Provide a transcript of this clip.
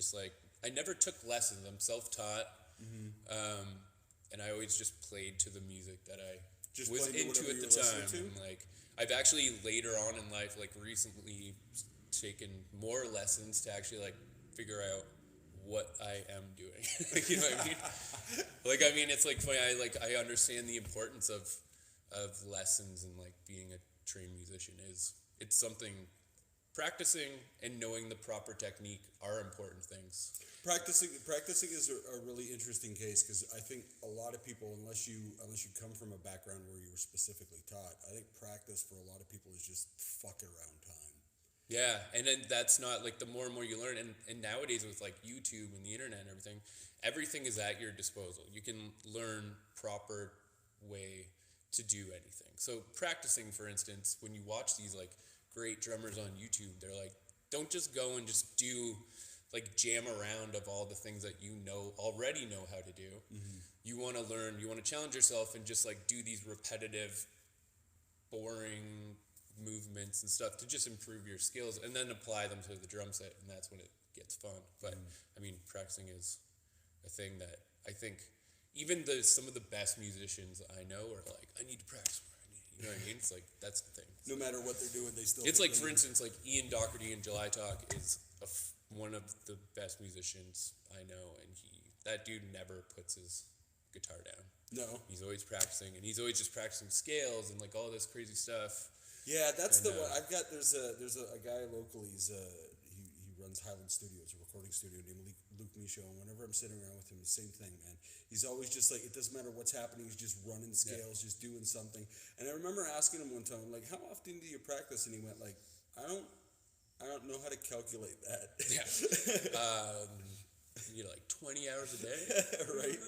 just like, I never took lessons. I'm self-taught. And I always just played to the music that I Just was played to into at the whatever you were time. listening to? And like, I've actually later on in life, like recently taken more lessons to actually like figure out what I am doing. You know what I mean? Like, I mean, it's like funny. I understand the importance of lessons, and like being a trained musician it's something. Practicing and knowing the proper technique are important things. Practicing is a really interesting case, because I think a lot of people, unless you come from a background where you were specifically taught, I think practice for a lot of people is just fucking around time. Yeah, and then that's not like, the more and more you learn, and nowadays with like YouTube and the internet and everything is at your disposal. You can learn proper way to do anything. So practicing, for instance, when you watch these like great drummers on YouTube, they're like, don't just go and just do like jam around of all the things that you already know how to do. You want to learn, you want to challenge yourself and just like do these repetitive, boring movements and stuff to just improve your skills, and then apply them to the drum set, and that's when it gets fun. But I mean, practicing is a thing that I think even some of the best musicians I know are like, I need to practice more. You know what I mean? It's like, that's the thing. No matter what they're doing, they still. It's like, for instance, like Ian Doherty in July Talk is one of the best musicians I know, and that dude never puts his guitar down. No. He's always practicing, and he's always just practicing scales and like all this crazy stuff. Yeah, that's the one I've got. There's a guy locally. He runs Highland Studios, a recording studio named Luke Michaud. And whenever I'm sitting around with him, the same thing, man. He's always just like, it doesn't matter what's happening. He's just running scales, just doing something. And I remember asking him one time, like, how often do you practice? And he went like, I don't know how to calculate that. Yeah. You know, like 20 hours a day, right?